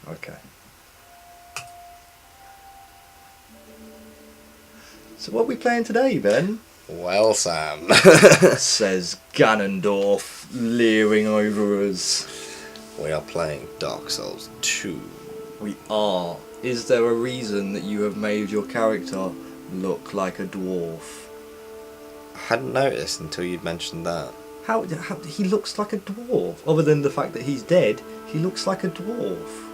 Okay. So what are we playing today, Ben? Well, Sam. Says Ganondorf, leering over us. We are playing Dark Souls 2. We are. Is there a reason that you have made your character look like a dwarf? I hadn't noticed until you'd mentioned that. How he looks like a dwarf? Other than the fact that he's dead, he looks like a dwarf.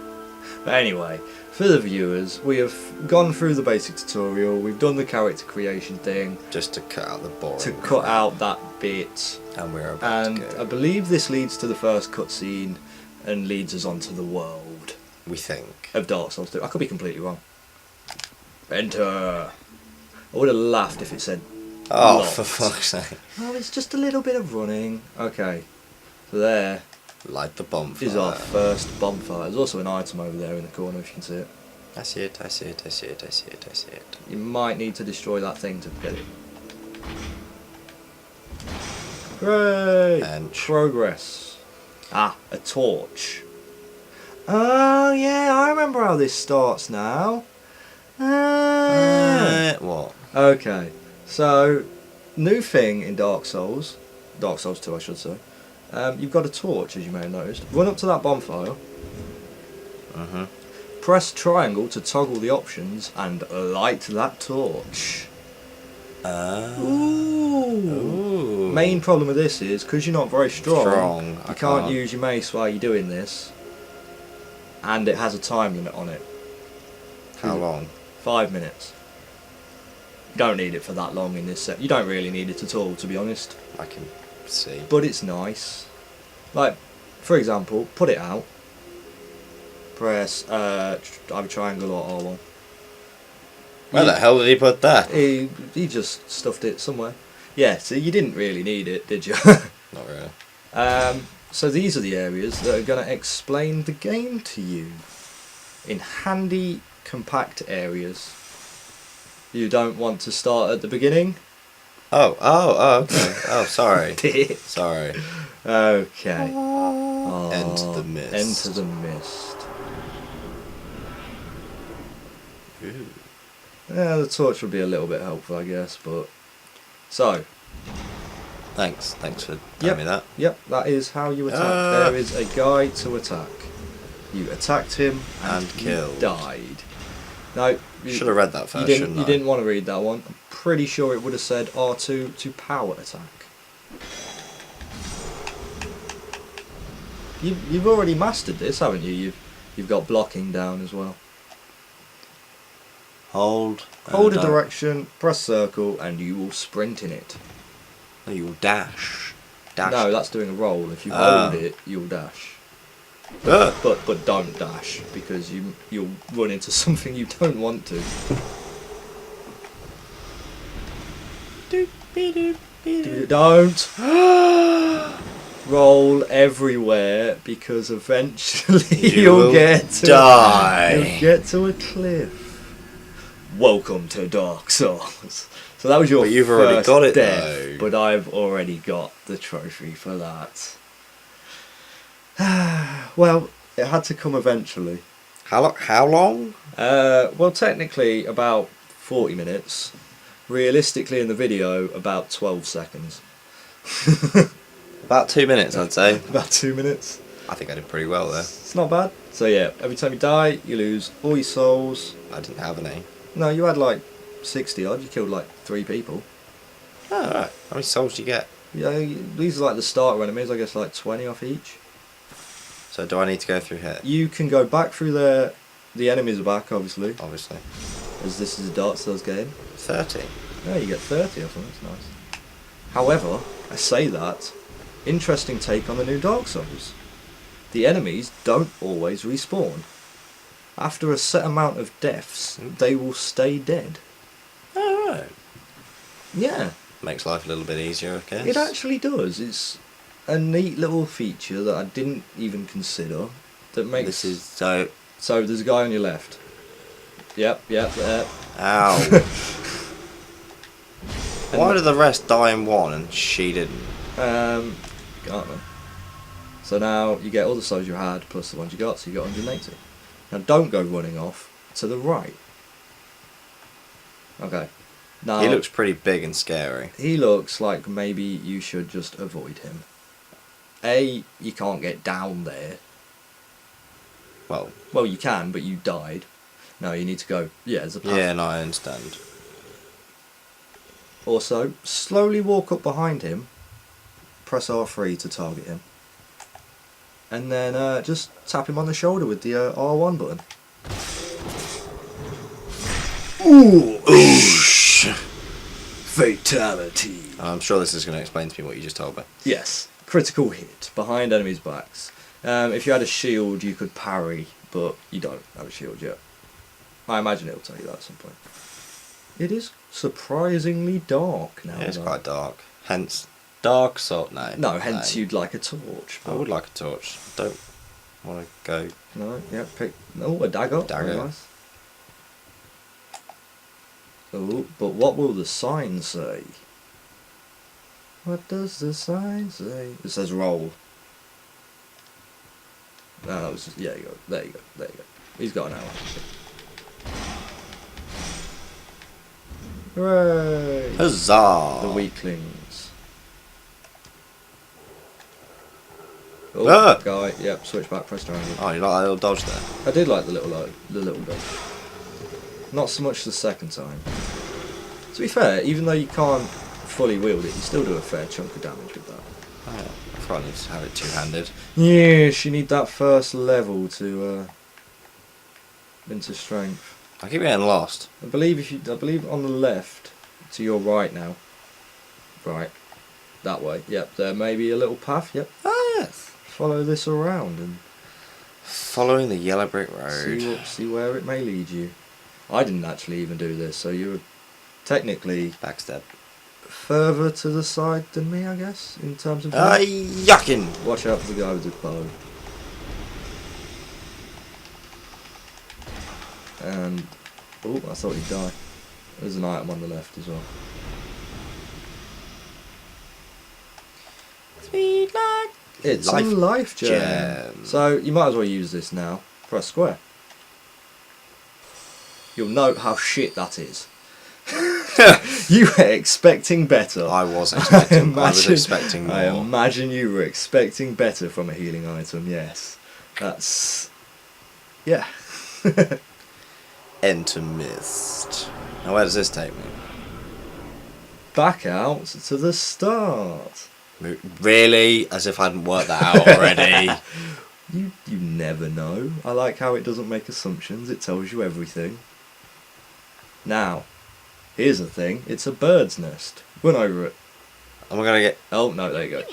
But anyway, for the viewers, we have gone through the basic tutorial, we've done the character creation thing. Just to cut out the boring. To cut out that bit. And we're about And to go. I believe this leads to the first cutscene and leads us onto the world We think. of Dark Souls 2. I could be completely wrong. Enter. I would have laughed if it said Oh, locked. for fuck's sake. Oh, it's just a little bit of running. Okay. So there Light the bonfire. is our first bonfire. There's also an item over there in the corner if you can see it. I see it, I see it, I see it, I see it, I see it. You might need to destroy that thing to get it. Hooray! And Progress. Ah, a torch. Oh yeah, I remember how this starts now. what? Okay, so new thing in Dark Souls 2 I should say. You've got a torch, as you may have noticed. Run up to that bonfire. Press triangle to toggle the options and light that torch. Ooh. Main problem with this is because you're not very strong, I you can't use your mace while you're doing this, and it has a time limit on it. How long? 5 minutes. You don't need it for that long in this set. You don't really need it at all, to be honest. I can see. But it's nice. Like, for example, put it out. Press either triangle or R1. Where the hell did he put that? He just stuffed it somewhere. Yeah, so you didn't really need it, did you? Not really. So these are the areas that are going to explain the game to you. In handy, compact areas. You don't want to start at the beginning? Oh, okay. Oh, sorry. Sorry. Okay. Enter the mist. Enter the mist. Ooh. Yeah, the torch would be a little bit helpful, I guess, but... So. Thanks for telling me that. Yep, that is how you attack. There is a guide to attack. You attacked him and he killed. died. No, you Should have read that first, you didn't want to read that one. I'm pretty sure it would have said R2 to power attack. You've already mastered this, haven't you? You've got blocking down as well. Hold Hold a direction, press circle, and you will sprint in it. No, you'll dash. Dash. No, that's doing a roll. If you hold it, you'll dash. But don't dash, because you'll run into something you don't want to. Don't roll everywhere, because eventually you'll get to die. You'll get to a cliff. Welcome to Dark Souls. So that was your But you've first already got it, death, though. but I've already got the trophy for that. Well, it had to come eventually. How long? Well, technically about 40 minutes. Realistically, in the video, about 12 seconds. About 2 minutes, I'd say. About 2 minutes. I think I did pretty well there. It's not bad. So yeah, every time you die, you lose all your souls. I didn't have any. No, you had like 60 odd. You killed like 3 people. Oh, right. How many souls do you get? Yeah, these are like the starter enemies. I guess like 20 off each. So do I need to go through here? You can go back through there. The enemies are back, obviously, Obviously. as this is a Dark Souls game. 30. Yeah, you get 30 off them. That's nice. However, I say that. Interesting take on the new Dark Souls. The enemies don't always respawn. After a set amount of deaths, they will stay dead. Oh, right. Yeah, Makes life a little bit easier, I guess. it actually does. It's a neat little feature that I didn't even consider. That makes This is so... so. There's a guy on your left. Yep, there. Ow. Why did the rest die in one and she didn't? Can't know. So now you get all the souls you had plus the ones you got, so you got 180. Now don't go running off to the right. Okay. Now, He looks pretty big and scary. he looks like maybe you should just avoid him. A, you can't get down there. Well, Well, you can, but you died. No, you need to go. Yeah, there's a path. yeah, no, I understand. Also, slowly walk up behind him. Press R3 to target him. And then just tap him on the shoulder with the R1 button. Ooh! Oosh! Fatality! I'm sure this is going to explain to me what you just told me. Yes. Critical hit behind enemies' backs. If you had a shield, you could parry, but you don't have a shield yet. I imagine it'll tell you that at some point. It is surprisingly dark now. Yeah, it's though. quite dark. Hence, dark salt. No. No, hence no. you'd like a torch. I would like a torch. Don't want to go. No, yeah, pick. Oh, a dagger. Dagger. Very nice. Oh, but what will the sign say? What does the sign say? It says roll. No, that was just, yeah, you go. There you go. There you go. He's got an hour. Hooray! Huzzah! The weaklings. Oh, Ah! guy. Yep, switch back, press triangle. Oh, you like that little dodge there? I did like the little dog. Not so much the second time. To be fair, even though you can't fully wield it, you still do a fair chunk of damage with that. Oh, yeah. I probably need to have it two-handed. Yes, you need that first level to into strength. I keep getting lost. I believe on the left to your right now. Right. That way. Yep, there may be a little path. Yep. Oh, yes. Follow this around and Following the yellow brick road. see where it may lead you. I didn't actually even do this, so you were technically Backstab. further to the side than me, I guess, in terms of... Yuckin! Watch out for the guy with the bow. And... oh, I thought he'd die. There's an item on the left as well. Sweet like It's life a life gem. gem. So, you might as well use this now. Press square. You'll note how shit that is. You were expecting better. I was expecting. I was imagine- expecting more. I imagine you were expecting better from a healing item, yes. That's... yeah. Enter mist. Now where does this take me? Back out to the start. Really? As if I hadn't worked that out already. You never know. I like how it doesn't make assumptions, it tells you everything. Now, here's the thing, it's a bird's nest. Run over it. Am I gonna get... Oh, no, there you go.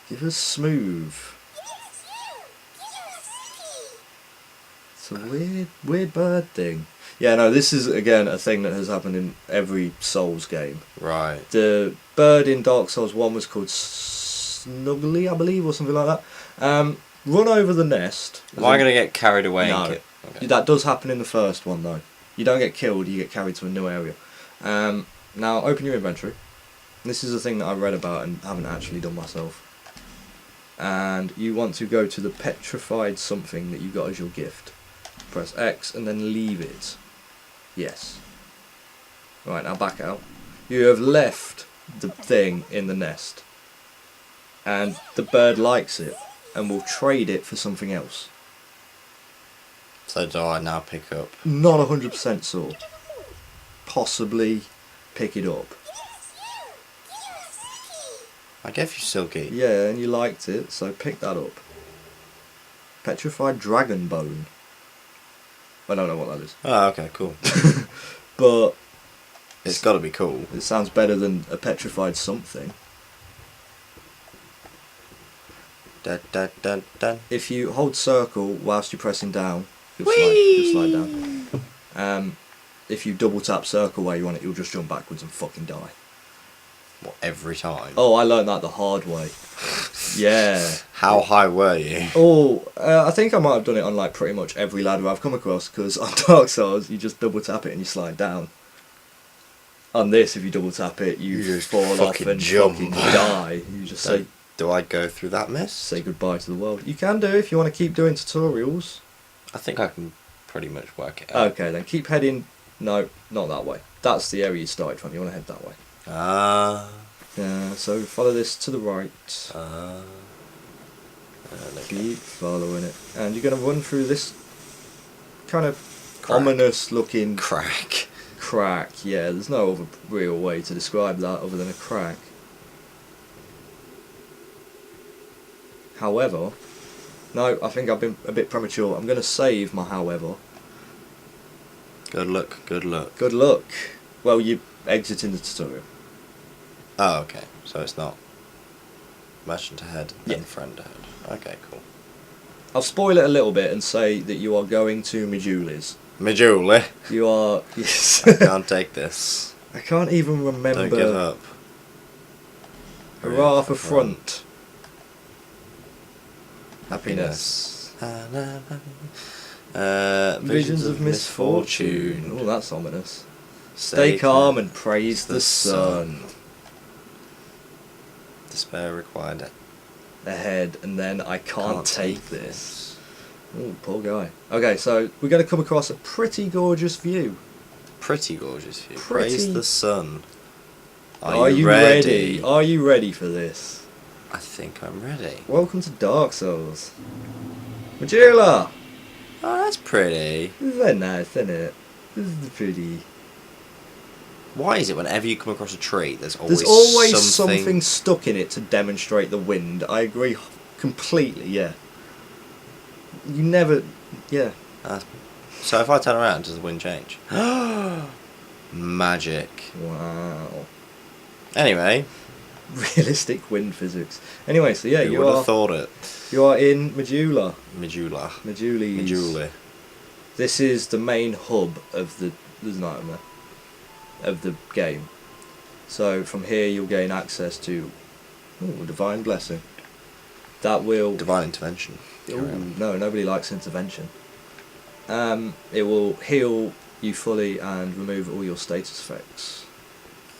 Give us smooth. It's a weird bird thing. Yeah, no, this is, again, a thing that has happened in every Souls game. Right. The bird in Dark Souls 1 was called Snuggly, I believe, or something like that. Run over the nest. Am I gonna get carried away No. and get... Okay. That does happen in the first one, though. You don't get killed, you get carried to a new area. Now, open your inventory. This is a thing that I read about and haven't actually done myself. And you want to go to the petrified something that you got as your gift. Press X and then leave it. Yes. Right, now back out. You have left the thing in the nest. And the bird likes it and will trade it for something else. So do I now pick up? Not 100% sure. Possibly pick it up. I gave you Silky. Yeah, and you liked it, so pick that up. Petrified dragon bone. I don't know what that is. Oh, okay, cool. But It's got to be cool. it sounds better than a petrified something. Dun, dun, dun, dun. If you hold circle whilst you're pressing down, you'll slide down. If you double tap circle where you want it, you'll just jump backwards and fucking die. What, every time? Oh, I learned that the hard way. Yeah. How high were you? Oh, I think I might have done it on like pretty much every ladder I've come across, because on Dark Souls you just double tap it and you slide down. On this, if you double tap it, you You just fall off fucking and jump. fucking die. You just say, Do I go through that miss? Say goodbye to the world. You can do if you want to keep doing tutorials. I think I can pretty much work it out. Okay, then keep heading. No, not that way. That's the area you started from. You want to head that way. Ah. Yeah, so follow this to the right. Okay. Keep following it. And you're going to run through this kind of Crack. ominous looking Crack. crack. Yeah, there's no other real way to describe that other than a crack. However, no, I think I've been a bit premature. I'm going to save my however. Good luck, good luck. Good luck. Well, you exiting the tutorial. Oh, okay. So it's not merchant ahead, then Yeah. friend ahead. Okay, cool. I'll spoil it a little bit and say that you are going to Majuli's. Majuli. You are... Yes. I can't take this. I can't even remember. Don't give up. Hurrah for front. Happiness. Visions of misfortune. Oh, that's ominous. Stay calm and praise the sun. Despair required. Ahead, and then I can't take this. Oh, poor guy. Okay, so we're going to come across a pretty gorgeous view. Pretty gorgeous view. Pretty- Praise the sun. Are you ready? Are you ready for this? I think I'm ready. Welcome to Dark Souls. Majula! Oh, that's pretty. This is very nice, isn't it? This is pretty. Why is it whenever you come across a tree, there's always something stuck in it to demonstrate the wind. I agree completely, yeah. You never... Yeah. So if I turn around, does the wind change? Magic. Wow. Anyway, Realistic wind physics. Anyway, so yeah, who you would are have thought it? you are in Majula. Majula. Majuli's. Majuli. This is the main hub of the... There's not in there. Of the game. So from here you'll gain access to Divine Blessing. That will... Divine intervention. Ooh, no, nobody likes intervention. It will heal you fully and remove all your status effects.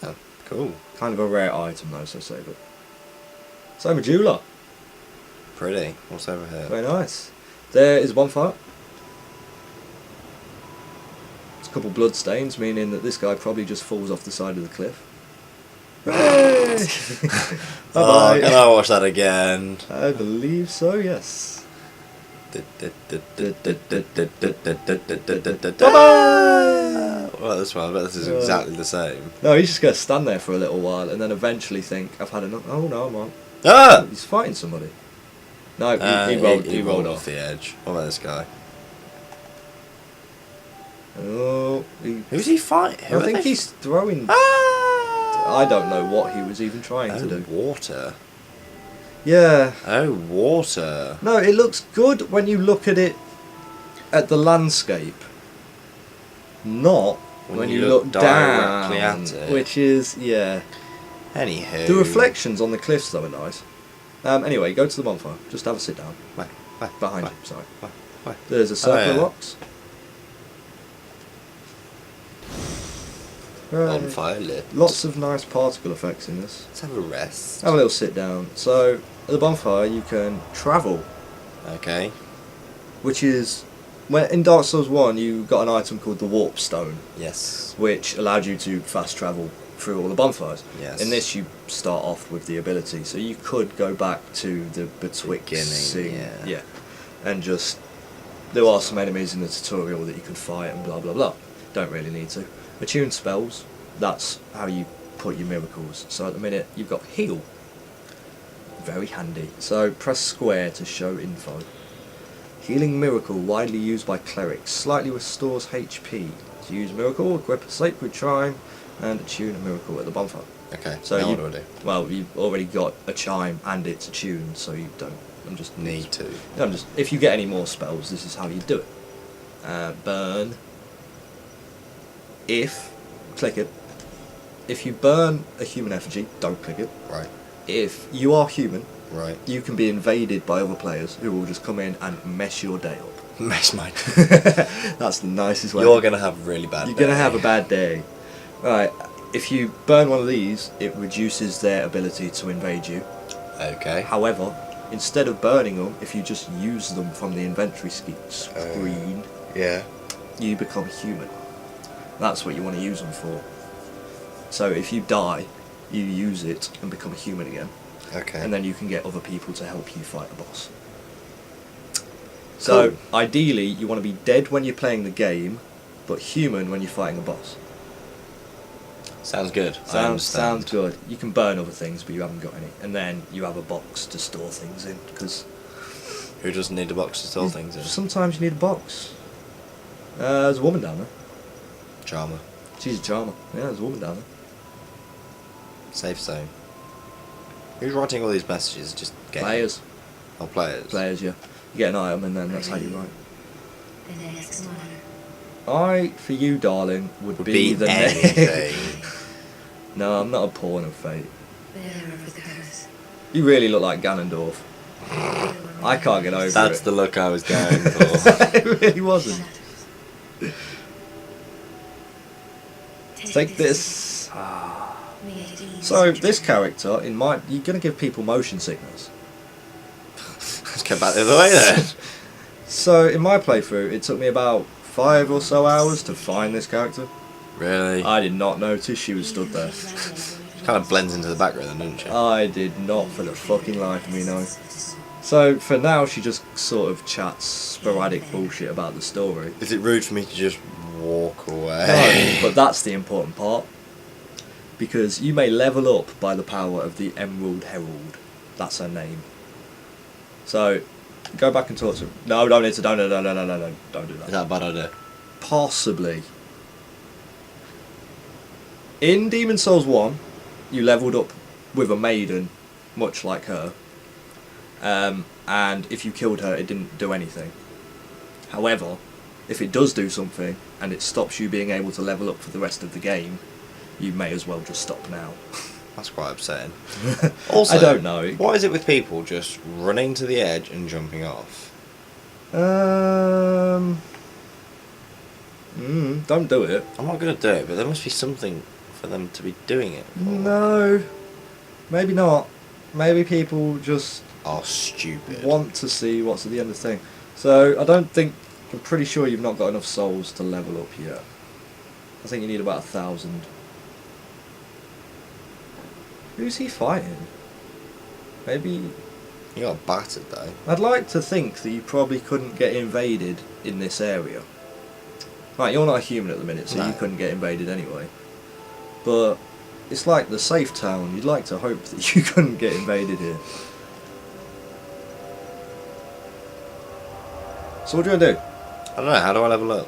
Oh, cool. Kind of a rare item though, so save it. So Majula. Pretty. What's over here? Very nice. There is one fire. It's a couple blood stains, meaning that this guy probably just falls off the side of the cliff. Hooray! Oh, Bye-bye. can I watch that again? I believe so, yes. Well, this one, I bet this is exactly the same. No, he's just going to stand there for a little while and then eventually think, I've had enough. Oh no, I'm on. Ah! He's fighting somebody. No, he rolled off. the edge. What about this guy? Oh, Who's he fighting? I think he's throwing... Ah! I don't know what he was even trying to do. Water. Yeah. Oh, water. No, it looks good when you look at it at the landscape. Not when you look directly down, at it. which is, yeah. Anywho. The reflections on the cliffs though are nice. Anyway, go to the bonfire. Just have a sit down. Where? Behind Where? you, sorry. Where? There's a circle of yeah. rocks. Right. Bonfire lit. Lots of nice particle effects in this. Let's have a rest. Have a little sit down. So, at the bonfire you can travel, Okay. which is... When in Dark Souls 1 you got an item called the Warp Stone, Yes. which allowed you to fast travel through all the bonfires. Yes. In this you start off with the ability, so you could go back to the betwixt yeah. and just... There are some enemies in the tutorial that you can fight and blah blah blah. Don't really need to. Attune spells, that's how you put your miracles. So at the minute you've got heal. Very handy. So press square to show info. Healing miracle widely used by clerics. Slightly restores HP. To use miracle, equip a sacred chime and attune a miracle at the bonfire. Okay. So now you, what do I do? well, you've already got a chime and it's attuned, so you don't. Need to. If you get any more spells, this is how you do it. Burn. Click it. If you burn a human effigy, don't click it. Right. If you are human, Right. you can be invaded by other players who will just come in and mess your day up. Mess my. That's the nicest way. You're gonna have a really bad. You're gonna have a bad day. Right. If you burn one of these, it reduces their ability to invade you. Okay. However, instead of burning them, if you just use them from the inventory screen, Yeah. you become human. That's what you want to use them for. So if you die, you use it and become a human again. Okay. And then you can get other people to help you fight a boss. So, Cool. ideally, you want to be dead when you're playing the game, but human when you're fighting a boss. Sounds good. I Sounds understand. good. You can burn other things, but you haven't got any. And then you have a box to store things in, because Who doesn't need a box to store things in? sometimes you need a box. There's a woman down there. Charmer. She's a charmer. Yeah, there's a woman down there. Safe zone. Who's writing all these messages? Just game? Players. Oh, players. Players, yeah. You get an item and then that's how you write. The next one. I, for you, darling, would Would be be the anything. No, I'm not a pawn of fate. Bearer of the curse. You really look like Ganondorf. I can't get over That's it. the look I was going for. It really wasn't. Take this. So this character, you're gonna give people motion sickness. Let's get back the other way then. So in my playthrough, it took me about 5 or so hours to find this character. Really? I did not notice she was stood there. Kind of blends into the background then, doesn't she? I did not for the fucking life of me know. So for now, she just sort of chats sporadic bullshit about the story. Is it rude for me to just walk away? No, but that's the important part. Because you may level up by the power of the Emerald Herald. That's her name. So, go back and talk to her. No, don't do that. Don't do Is that. that a bad idea? Possibly. In Demon Souls 1, you leveled up with a maiden, much like her. And if you killed her, it didn't do anything. However, if it does do something, and it stops you being able to level up for the rest of the game, you may as well just stop now. That's quite upsetting. Also, I don't know. What is it with people just running to the edge and jumping off? Don't do it. I'm not going to do it, but there must be something for them to be doing it for. No, maybe not. Maybe people just Are stupid. want to see what's at the end of the thing. So I'm pretty sure you've not got enough souls to level up yet. I think you need about 1,000. Who's he fighting? Maybe... You got battered though. I'd like to think that you probably couldn't get invaded in this area. Right, you're not a human at the minute, so No. you couldn't get invaded anyway. But it's like the safe town. You'd like to hope that you couldn't get invaded here. So what do you want to do? I don't know, how do I level up?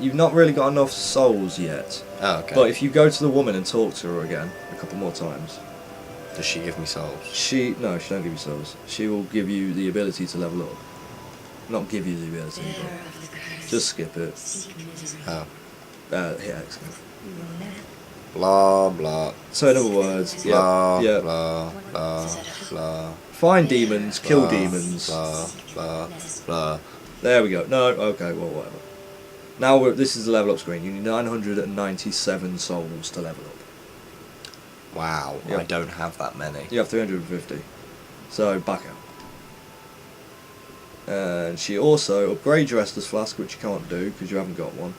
You've not really got enough souls yet. Oh, okay. But if you go to the woman and talk to her again a couple more times, Does she give me souls? she don't give you souls. She will give you the ability to level up. Not give you the ability, Bearer but of the curse. just skip it. Seek misery. Oh. Hit X. You will never Blah, blah, So in other words, blah, yeah. blah, blah, blah, Find demons, kill blah, demons. blah, blah, blah. There we go. No, okay, well, whatever. Now this is the level up screen. You need 997 souls to level up. Wow, Yep. I don't have that many. You have 350. So back out. And she also upgrades your Estus Flask, which you can't do because you haven't got one.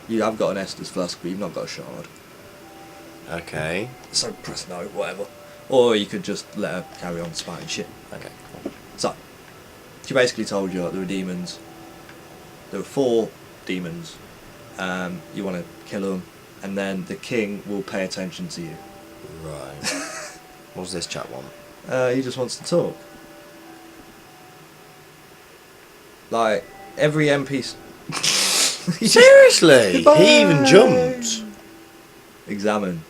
You have got an Estus Flask, but you've not got a shard. Okay. So press no, whatever. Or you could just let her carry on spouting shit. Okay. So, she basically told you that there were demons. There were 4 demons. You want to kill them, and then the king will pay attention to you. Right. What's this chat want? He just wants to talk. Like, every NPC... Seriously? Goodbye. He even jumped. Examine.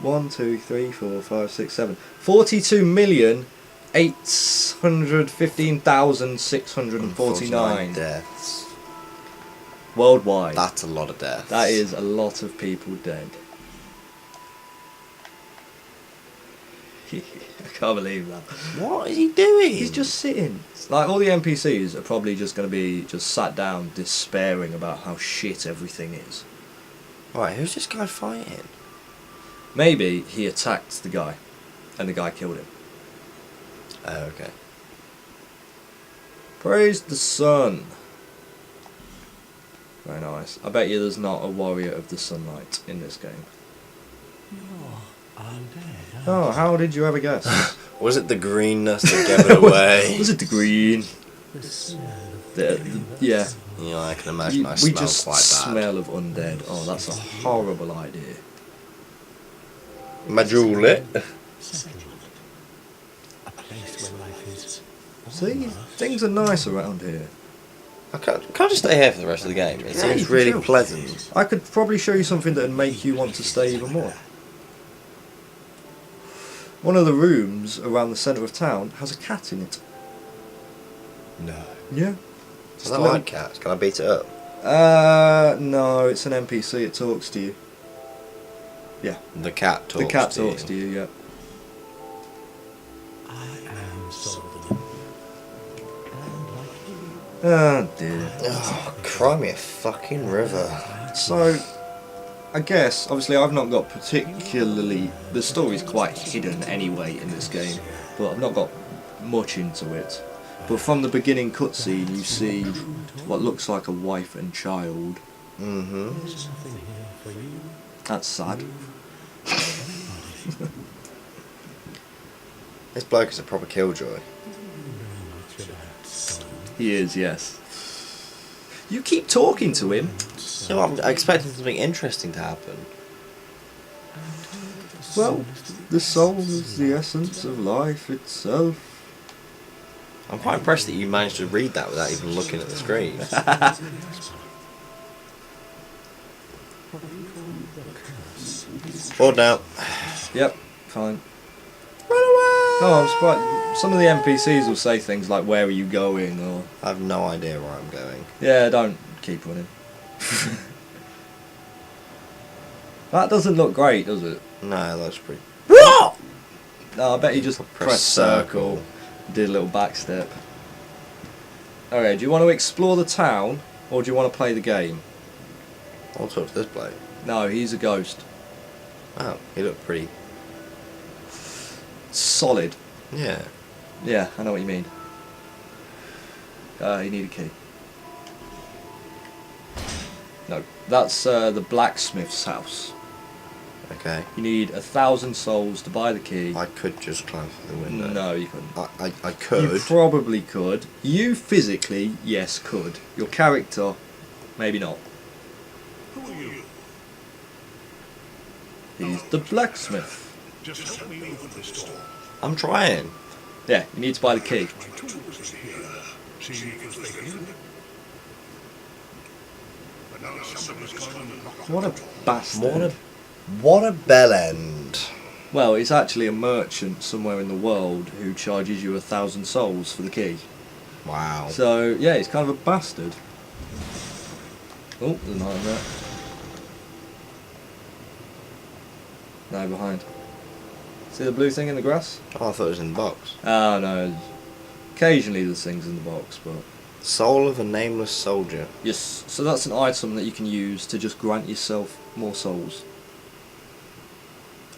1, 2, 3, 4, 5, 6, 7. 42,815,649 deaths. worldwide. That's a lot of deaths. That is a lot of people dead. I can't believe that. What is he doing? He's just sitting. Like, all the NPCs are probably just going to be just sat down despairing about how shit everything is. Right, who's this guy fighting? Maybe he attacked the guy And the guy killed him. Oh, okay. Praise the sun. Very nice. I bet you there's not a warrior of the sunlight in this game. Oh, how did you ever guess? Was it the greenness that gave it away? Was it the green? Yeah. You know, I can imagine I We smell just quite bad. smell of undead. Oh, that's a horrible idea. Majuli. See, things are nice around here. I can't just stay here for the rest of the game. It Yeah, you seems can really chill. pleasant. I could probably show you something that would make you want to stay even more. One of the rooms around the centre of town has a cat in it. No. Yeah. Does that like cats? Can I beat it up? No, it's an NPC, it talks to you. Yeah. The cat talks The cat to talks to you, yeah. I am Solomon. And like you, Oh dear. Oh, cry me a fucking river. So, I guess, obviously I've not got particularly... The story's quite hidden anyway in this game, but I've not got much into it. But from the beginning cutscene you see what looks like a wife and child. Mm-hmm. there's nothing here for you. That's sad. This bloke is a proper killjoy. Much about Solomon. He is, yes. You keep talking to him. No, I'm expecting something interesting to happen. Well, the soul is the essence of life itself. I'm quite impressed that you managed to read that without even looking at the screen. Bored now. Yep, fine. Oh, I'm surprised. Some of the NPCs will say things like, "Where are you going?" or I have no idea where I'm going. "Yeah, don't keep running." That doesn't look great, does it? No, that's pretty... No, I bet you just Press press circle, did a little back step. Okay, do you want to explore the town, or do you want to play the game? I'll talk to this bloke. No, he's a ghost. Oh, he looked pretty... Solid. Yeah. Yeah, I know what you mean. You need a key. No, that's the blacksmith's house. Okay. You need 1,000 souls to buy the key. I could just climb through the window. No, you couldn't. I You could. probably could. You physically, yes, could. Your character, maybe not. Who are you? He's the blacksmith. Just help me open this door. I'm trying. Yeah, you need to buy the key. My tools are here. See if they can. But now somebody's come and knocked What a bastard. What a bell end. Well, it's actually a merchant somewhere in the world who charges you 1,000 souls for the key. Wow. So, yeah, he's kind of a bastard. Oh, there's not in there. No, behind. See the blue thing in the grass? Oh, I thought it was in the box. Oh, no. Occasionally there's things in the box, but... Soul of a nameless soldier. Yes, so that's an item that you can use to just grant yourself more souls.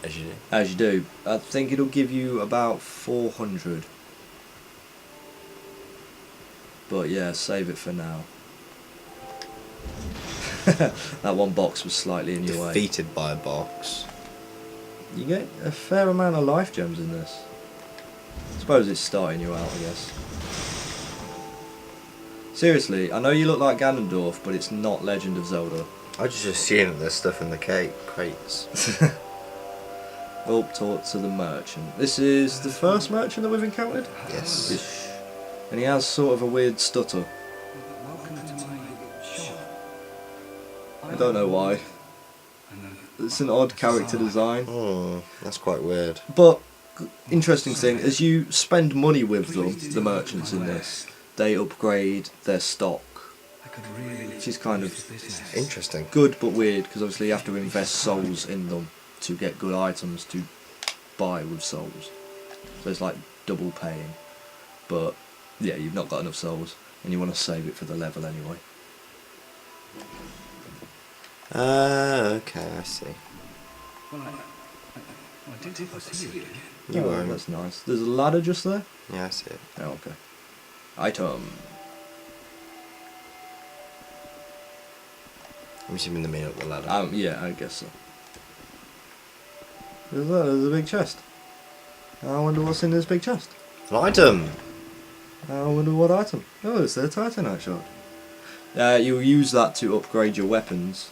As you do. As you do. I think it'll give you about 400. But yeah, save it for now. That one box was slightly in your way. Defeated by a box. You get a fair amount of life gems in this. I suppose it's starting you out, I guess. Seriously, I know you look like Ganondorf, but it's not Legend of Zelda. I just assume there's stuff in the crates. Up talk to the merchant. This is the first merchant that we've encountered? Yes. Ish. And he has sort of a weird stutter. Welcome to my shop. I don't know why. It's an odd character design. Oh, that's quite weird. But, interesting thing, as you spend money with them, the merchants in this, they upgrade their stock. I could really Which is kind of business. Interesting. good but weird, because obviously you have to invest souls in them to get good items to buy with souls. So it's like double paying. But, yeah, you've not got enough souls, and you want to save it for the level anyway. Okay, I see. Well, I did hope I see you again. You Oh, won't. that's nice. There's a ladder just there? Yeah, I see it. Oh, okay. Item. I'm assuming the mean up the ladder. Yeah, I guess so. There's a big chest. I wonder what's in this big chest. An item! I wonder what item. Oh, it's the Titanite shard. You'll use that to upgrade your weapons.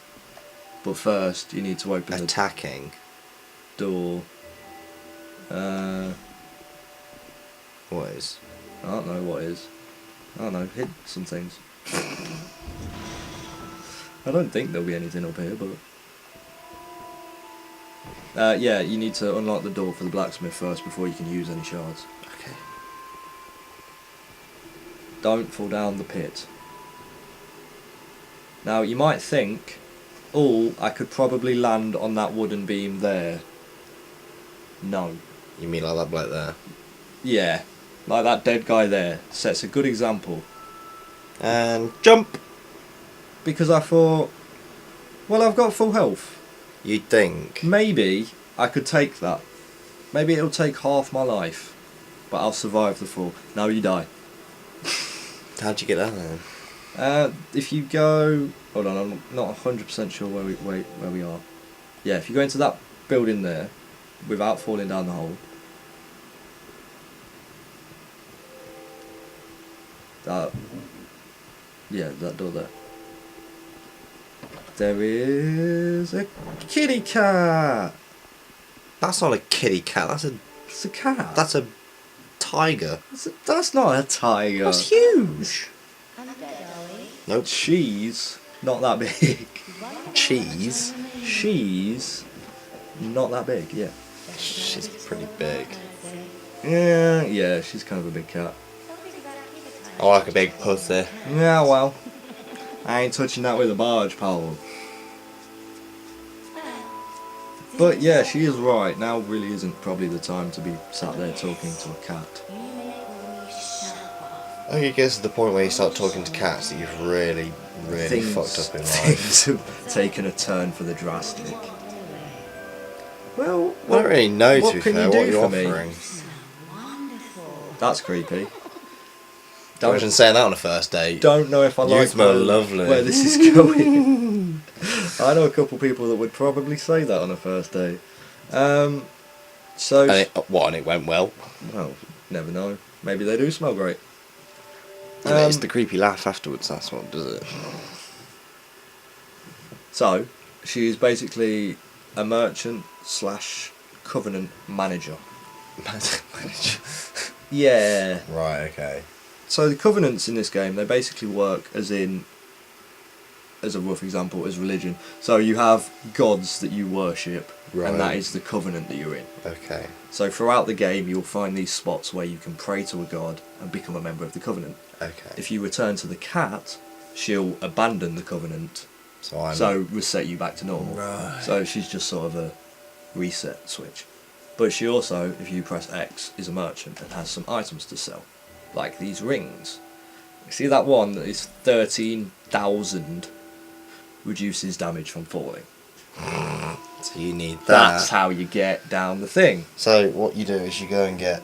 But first, you need to open Attacking. the door. What is? I don't know what is. I don't know, hit some things. I don't think there'll be anything up here, but... yeah, you need to unlock the door for the blacksmith first before you can use any shards. Okay. Don't fall down the pit. Now, you might think, oh, I could probably land on that wooden beam there. No. You mean like that bloke there? Yeah, like that dead guy there sets a good example. And jump! Because I thought, well, I've got full health. You'd think. Maybe I could take that. Maybe it'll take half my life, but I'll survive the fall. No, you die. How'd you get down there? If you go, hold on, I'm not 100% sure where we are. Yeah, if you go into that building there, without falling down the hole. That door there. There is a kitty cat. That's not a kitty cat, that's a tiger. That's not a tiger. That's huge! Nope. She's not that big. Cheese? She's not that big, yeah. She's pretty big. Yeah, she's kind of a big cat. I like a big pussy. Yeah, well, I ain't touching that with a barge pole. But yeah, she is right. Now really isn't probably the time to be sat there talking to a cat. I think it gets to the point where you start talking to cats that you've really fucked up in life. Things have taken a turn for the drastic. Well, I don't really know, what to be can fair, you do what you're for me? offering. That's creepy. Imagine saying that on a first date. Don't know if I You like smell lovely. where this is going. I know a couple people that would probably say that on a first date. So, And it went well. well, never know. Maybe they do smell great. Yeah, but it's the creepy laugh afterwards, that's what does it. So, she's basically a merchant / covenant manager. Yeah. Right, okay. So the covenants in this game, they basically work as a rough example, as religion. So you have gods that you worship, Right. and that is the covenant that you're in. Okay. So throughout the game, you'll find these spots where you can pray to a god and become a member of the covenant. Okay. If you return to the cat, she'll abandon the covenant, so reset you back to normal. Right. So she's just sort of a reset switch. But she also, if you press X, is a merchant and has some items to sell. Like these rings. You see that one that is 13,000 reduces damage from falling. So you need that. That's how you get down the thing. So what you do is you go and get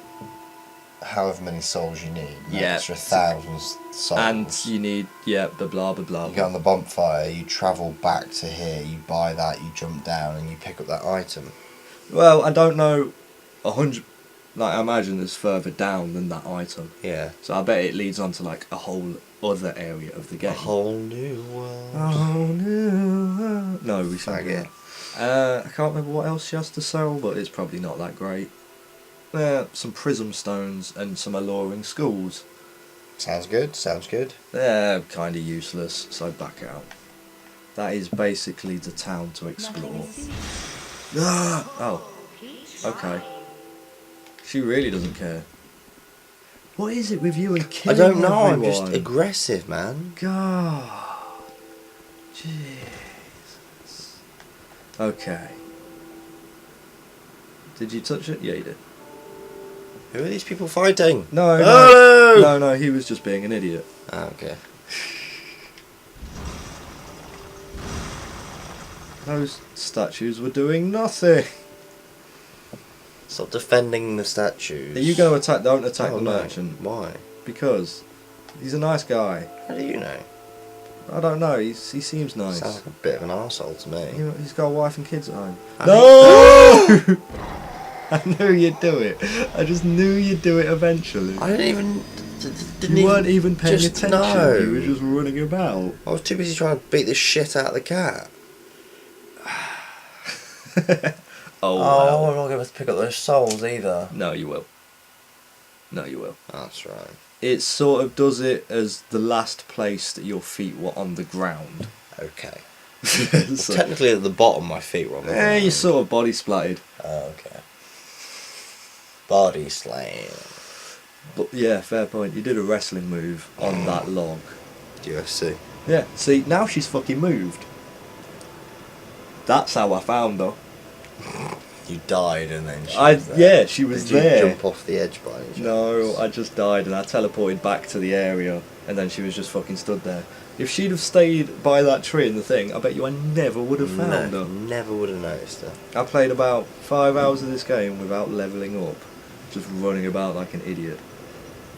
however many souls you need. An Yeah. extra 1,000 souls. And you need, yeah, blah blah blah blah. You go on the bonfire, you travel back to here, you buy that, you jump down and you pick up that item. Well, I don't know 100. Like, I imagine it's further down than that item. Yeah. So I bet it leads on to like a whole other area of the game. A whole new world. Oh no! No, we shouldn't do Faggot. that. I can't remember what else she has to sell, but it's probably not that great. Some prism stones and some alluring schools. Sounds good, sounds good. They're kind of useless, so back out. That is basically the town to explore. Ah! Oh, okay. She really doesn't care. What is it with you and I killing don't know, I'm everyone? just aggressive, man. God. Jesus. Okay. Did you touch it? Yeah, you did. Who are these people fighting? No, Hello! no, he was just being an idiot. Ah, okay. Those statues were doing nothing. Stop defending the statues. Are you going to attack? Don't attack Oh, the no. merchant. Why? Because he's a nice guy. How do you know? I don't know. He seems nice. Sounds like a bit of an arsehole to me. He's got a wife and kids at home. I No! I knew you'd do it. I just knew you'd do it eventually. I didn't even. Didn't You weren't even paying just attention. know. You were just running about. I was too busy trying to beat the shit out of the cat. Oh, Oh, wow. I'm not going to pick up those souls either. No, you will. No, you will. That's right. It sort of does it as the last place that your feet were on the ground. Okay. So, Technically, at the bottom, my feet were on the ground. you sort of body splatted. Oh, okay. Body slam. But yeah, fair point. You did a wrestling move on that log. UFC. Yeah, see, now she's fucking moved. That's how I found her. You died and then she was there. Yeah, she was Did you there. jump off the edge by any chance? No, I just died and I teleported back to the area and then she was just fucking stood there. If she'd have stayed by that tree in the thing, I bet you I never would have found No, her. never would have noticed her. I played about 5 hours of this game without levelling up, just running about like an idiot.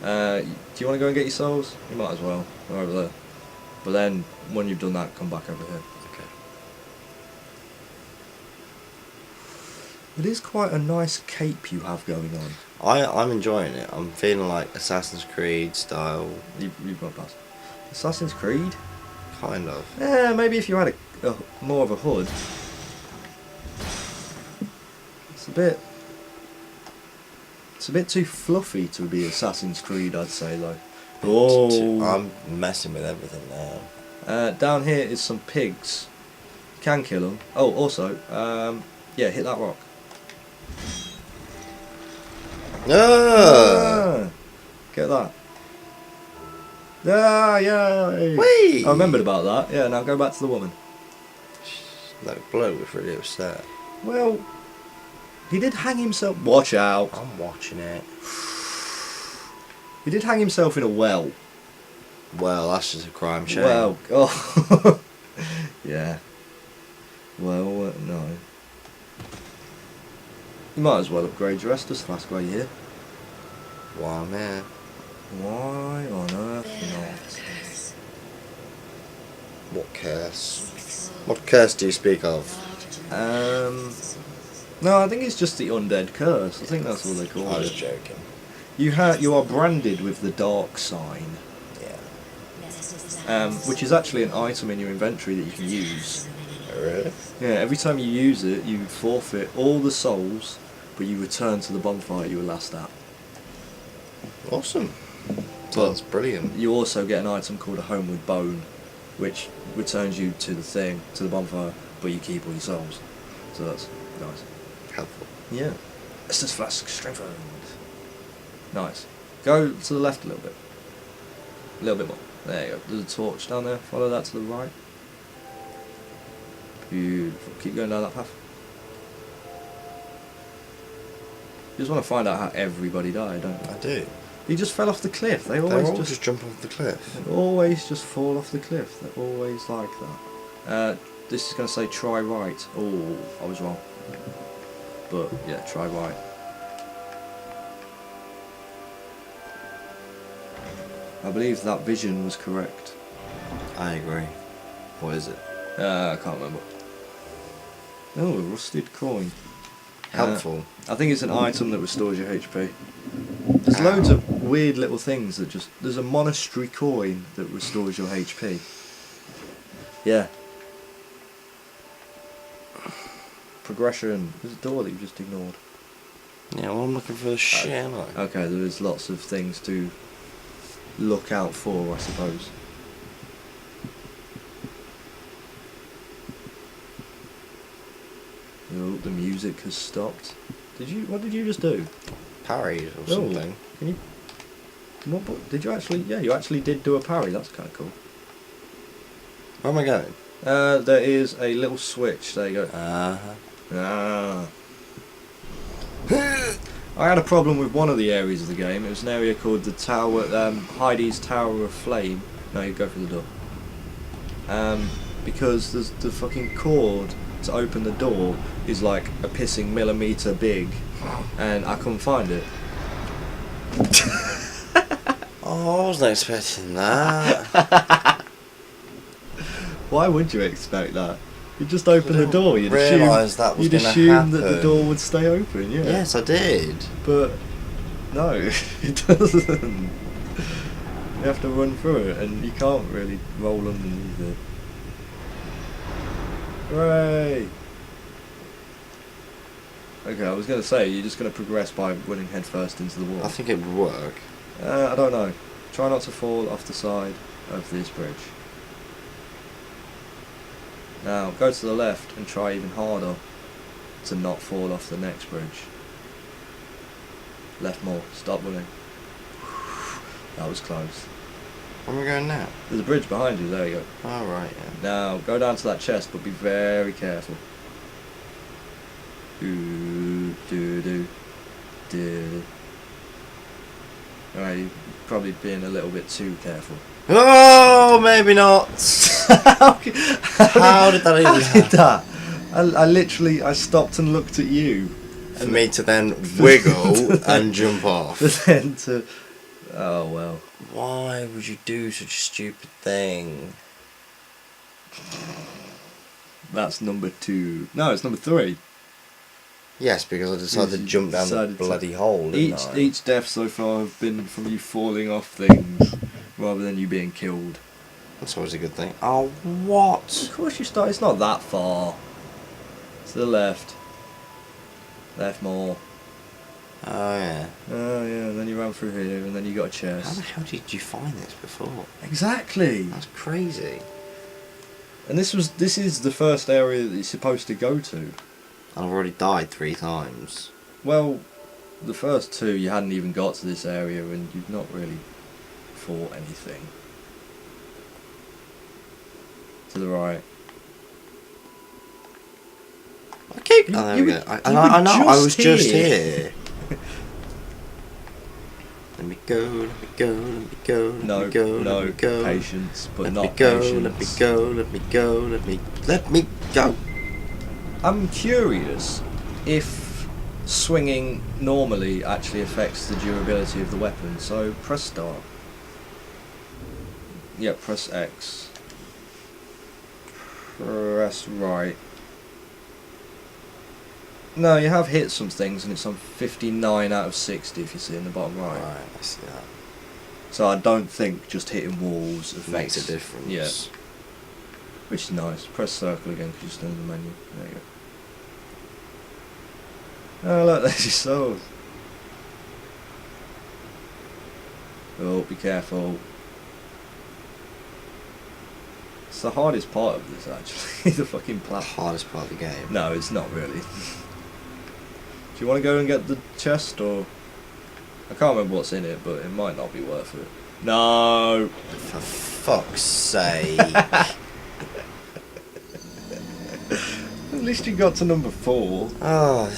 Do you want to go and get your souls? You might as well. They're over there. But then, when you've done that, come back over here. Okay. It is quite a nice cape you have going on. I'm enjoying it. I'm feeling like Assassin's Creed style, You've got past. Assassin's Creed? kind of. Yeah, maybe if you had a more of a hood. It's a bit too fluffy to be Assassin's Creed, I'd say, though. Oh. I'm messing with everything now. Down here is some pigs. You can kill them. Oh, also, yeah, hit that rock. Ah! Get that. Ah, yay! Whee! I remembered about that. Yeah, now go back to the woman. That bloke was really upset. Well, he did hang himself. Watch out! I'm watching it. He did hang himself in a well. Well, that's just a crime shame. Well, oh, yeah. Well, no. You might as well upgrade your Estus Flask while you're here. Why, man? Why on earth Bearer not? of the curse. What curse? What curse do you speak of? No, I think it's just the undead curse. I think that's what they call I was it. joking. You are branded with the dark sign, Yeah. which is actually an item in your inventory that you can use. Oh, really? Yeah, every time you use it, you forfeit all the souls, but you return to the bonfire you were last at. Awesome. Sounds brilliant. You also get an item called a Homeward Bone, which returns you to the thing, to the bonfire, but you keep all your souls. So that's nice. Helpful. Yeah. Estus Flask strengthened. Nice. Go to the left a little bit. A little bit more. There you go. There's a torch down there. Follow that to the right. Beautiful. Keep going down that path. You just want to find out how everybody died, don't you? I do. He just fell off the cliff. They They always all just just jump off the cliff. They always just fall off the cliff. They're always like that. This is going to say try right. Oh, I was wrong. But yeah, try right. I believe that vision was correct. I agree. What is it? I can't remember. Oh, a rusted coin. Helpful. I think it's an item that restores your HP. There's loads of weird little things that just... There's a monastery coin that restores your HP. Yeah. Progression. There's a door that you just ignored. Yeah, well, I'm looking for the shit, aren't I? Okay, there is lots of things to look out for, I suppose. Oh, the music has stopped. What did you just do? Parried or Oh, something. Can you... What, did you actually... Yeah, you actually did do a parry. That's kind of cool. Where am I going? There is a little switch. There you go. Uh-huh. Ah. I had a problem with one of the areas of the game. It was an area called the Tower, Heidi's Tower of Flame. No, you go through the door. Because there's the fucking cord to open the door is like a pissing millimetre big, and I couldn't find it. Oh, I wasn't expecting that. Why would you expect that? You just open the door. You'd realise that was you'd gonna assume that the happen. door would stay open. Yeah. Yes, I did. But no, it doesn't. You have to run through it, and you can't really roll underneath it. Hooray! Okay, I was going to say, you're just going to progress by running headfirst into the wall. I think it would work. I don't know. Try not to fall off the side of this bridge. Now, go to the left and try even harder to not fall off the next bridge. Left more. Stop running. That was close. Where am I going now? There's a bridge behind you. There you go. Oh, right, yeah. Now, go down to that chest, but be very careful. Do, do, do, do. Alright, you're probably being a little bit too careful. Oh, maybe not. How did that even How did that? I literally, I stopped and looked at you. For me to then wiggle and jump off. But then to... Oh, well. Why would you do such a stupid thing? That's number 2. No, it's number 3. Yes, because I decided to You jump down the decided to- bloody hole. didn't I? Each death so far have been from you falling off things rather than you being killed. That's always a good thing. Oh, what? Of course you start. It's not that far. To the left. Left more. Oh, yeah. Oh yeah. And then you run through here, and then you got a How the chest. hell did you find this before? Exactly. That's crazy. And this is the first area that you're supposed to go to. I've already died 3 times. Well, the first 2 you hadn't even got to this area, and you've not really fought anything. To the right. I keep. You- Oh, there you we were- go. I you know. were I know. I just was just here. here. Let me go. Let me go. Let me go. Let No, me go. Let no, me go. patience, but Let not me go. patience. Let me go. Let me go. Let me go. I'm curious if swinging normally actually affects the durability of the weapon. So press start. Yeah, press X. Press right. No, you have hit some things, and it's on 59 out of 60 if you see in the bottom right. Right, I see that. So I don't think just hitting walls affects... Makes a difference. Yeah. Which is nice. Press circle again because you're still in the menu. There you go. Oh look, there's your sword. Oh, be careful. It's the hardest part of this actually, the fucking The platform. hardest part of the game. No, it's not really. Do you want to go and get the chest, or... I can't remember what's in it, but it might not be worth it. No! For fuck's sake. At least you got to number 4. Oh,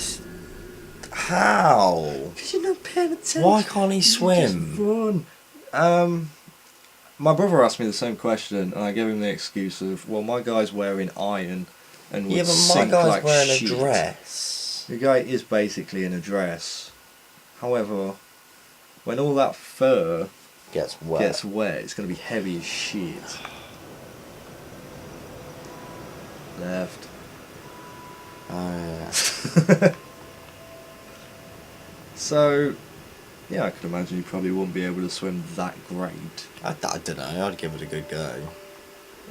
how? Because you're not paying attention. Why can't he You swim? just run. My brother asked me the same question, and I gave him the excuse of, well, my guy's wearing iron and would Yeah, but my sink guy's like wearing shit. a dress. The guy is basically in a dress. However, when all that fur Gets wet. gets wet, it's going to be heavy as shit. Left. Oh, yeah. So, yeah, I could imagine you probably wouldn't be able to swim that great. I don't know. I'd give it a good go.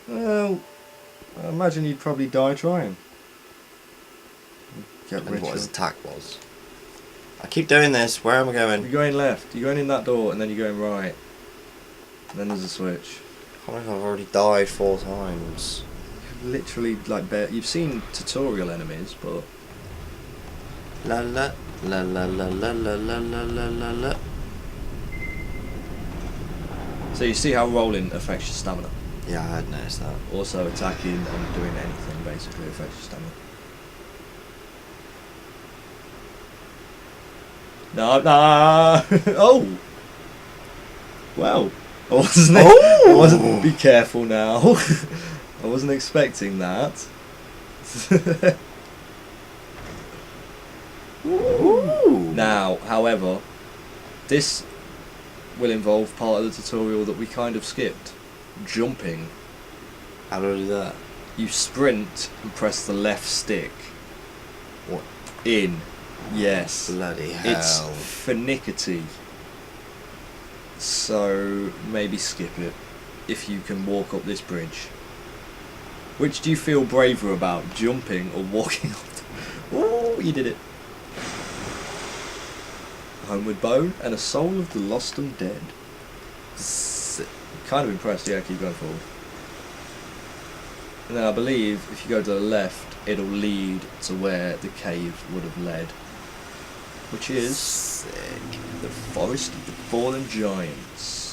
Well, I imagine you'd probably die trying. Get And rich. what his attack was. I keep doing this. Where am I You're going? going left. You're going in that door, and then you're going right. And then there's a switch. I can't believe I've already died 4 times. Literally, like, you've seen tutorial enemies, but La la la la la la la la la la la la. so you see how rolling affects your stamina. Yeah, I had noticed that. Also, attacking and doing anything basically affects your stamina. No, no. Oh. Well, I wasn't. Oh! I wasn't. Be careful now. I wasn't expecting that. Ooh. Now, however, this will involve part of the tutorial that we kind of skipped. Jumping. How do I do that? You sprint and press the left stick. What? In. Yes. Bloody hell. It's finickety. So maybe skip it if you can walk up this bridge. Which do you feel braver about, jumping or walking up? Oh, you did it. Homeward Bone and a Soul of the Lost and Dead. Kind of impressed, yeah, keep going forward. And then I believe if you go to the left, it'll lead to where the cave would have led. Which is Sick. the Forest of the Fallen Giants.